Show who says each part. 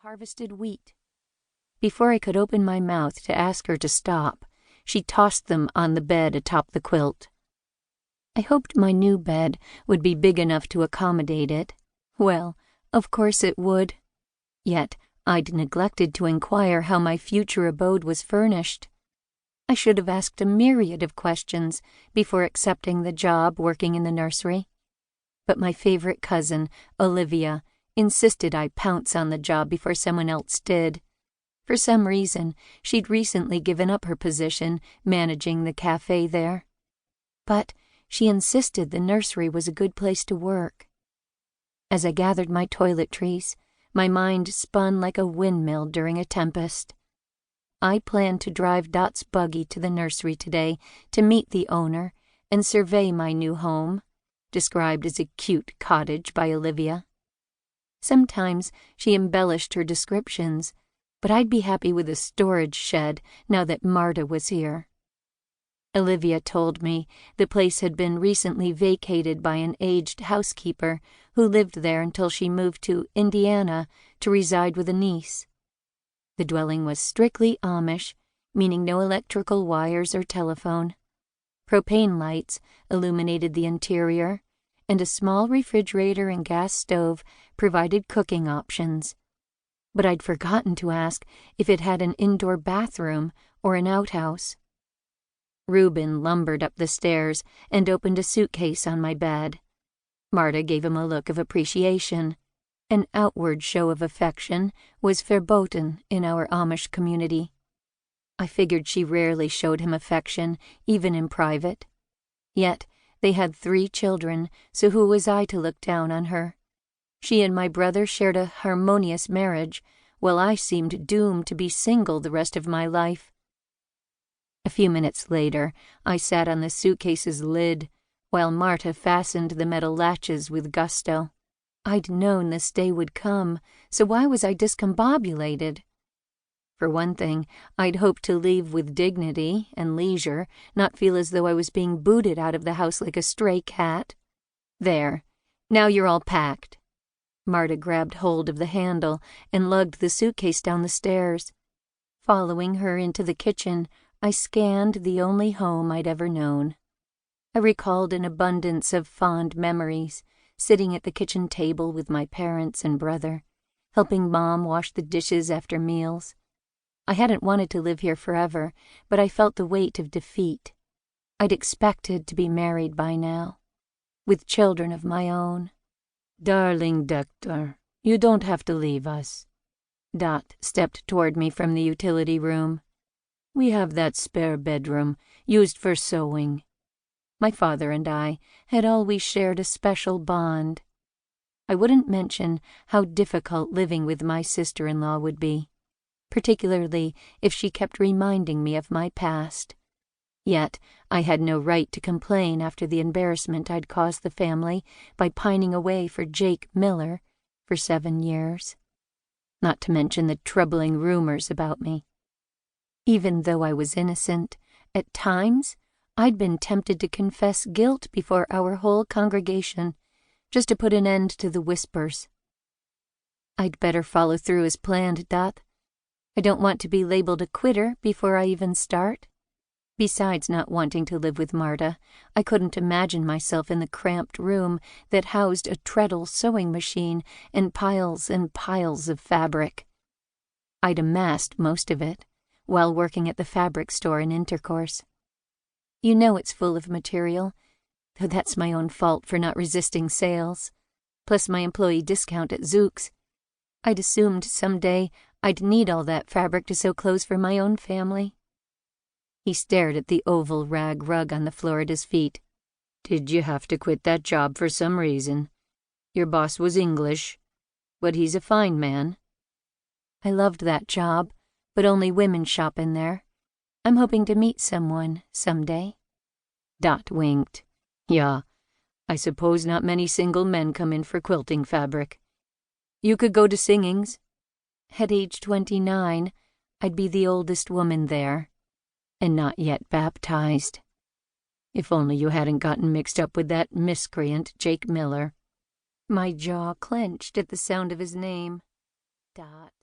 Speaker 1: harvested wheat. Before I could open my mouth to ask her to stop, she tossed them on the bed atop the quilt. I hoped my new bed would be big enough to accommodate it. Well, of course it would. Yet I'd neglected to inquire how my future abode was furnished. I should have asked a myriad of questions before accepting the job working in the nursery. But my favorite cousin, Olivia, insisted I pounce on the job before someone else did. For some reason, she'd recently given up her position managing the cafe there. But she insisted the nursery was a good place to work. As I gathered my toiletries, my mind spun like a windmill during a tempest. I planned to drive Dot's buggy to the nursery today to meet the owner and survey my new home, described as a cute cottage by Olivia. Sometimes she embellished her descriptions, but I'd be happy with a storage shed now that Marta was here. Olivia told me the place had been recently vacated by an aged housekeeper who lived there until she moved to Indiana to reside with a niece. The dwelling was strictly Amish, meaning no electrical wires or telephone. Propane lights illuminated the interior, and a small refrigerator and gas stove provided cooking options. But I'd forgotten to ask if it had an indoor bathroom or an outhouse. Reuben lumbered up the stairs and opened a suitcase on my bed. Marta gave him a look of appreciation. An outward show of affection was verboten in our Amish community. I figured she rarely showed him affection, even in private. Yet they had 3 children, so who was I to look down on her? She and my brother shared a harmonious marriage, while I seemed doomed to be single the rest of my life. A few minutes later, I sat on the suitcase's lid, while Marta fastened the metal latches with gusto. I'd known this day would come, so why was I discombobulated? For one thing, I'd hoped to leave with dignity and leisure, not feel as though I was being booted out of the house like a stray cat. There, now you're all packed. Marta grabbed hold of the handle and lugged the suitcase down the stairs. Following her into the kitchen, I scanned the only home I'd ever known. I recalled an abundance of fond memories, sitting at the kitchen table with my parents and brother, helping Mom wash the dishes after meals. I hadn't wanted to live here forever, but I felt the weight of defeat. I'd expected to be married by now, with children of my own.
Speaker 2: Darling Doctor, you don't have to leave us.
Speaker 1: Dot stepped toward me from the utility room.
Speaker 2: We have that spare bedroom, used for sewing.
Speaker 1: My father and I had always shared a special bond. I wouldn't mention how difficult living with my sister-in-law would be, particularly if she kept reminding me of my past. Yet I had no right to complain after the embarrassment I'd caused the family by pining away for Jake Miller for 7 years, not to mention the troubling rumors about me. Even though I was innocent, at times I'd been tempted to confess guilt before our whole congregation, just to put an end to the whispers. I'd better follow through as planned, Dot. I don't want to be labeled a quitter before I even start. Besides not wanting to live with Marta, I couldn't imagine myself in the cramped room that housed a treadle sewing machine and piles of fabric. I'd amassed most of it while working at the fabric store in Intercourse. You know it's full of material, though that's my own fault for not resisting sales, plus my employee discount at Zook's. I'd assumed someday I'd need all that fabric to sew clothes for my own family. He stared at the oval rag rug on the floor at his feet.
Speaker 2: Did you have to quit that job for some reason? Your boss was English, but he's a fine man.
Speaker 1: I loved that job, but only women shop in there. I'm hoping to meet someone someday.
Speaker 2: Dot winked. Yeah, I suppose not many single men come in for quilting fabric. You could go to singings.
Speaker 1: At age 29, I'd be the oldest woman there, and not yet baptized.
Speaker 2: If only you hadn't gotten mixed up with that miscreant, Jake Miller.
Speaker 1: My jaw clenched at the sound of his name. Dot.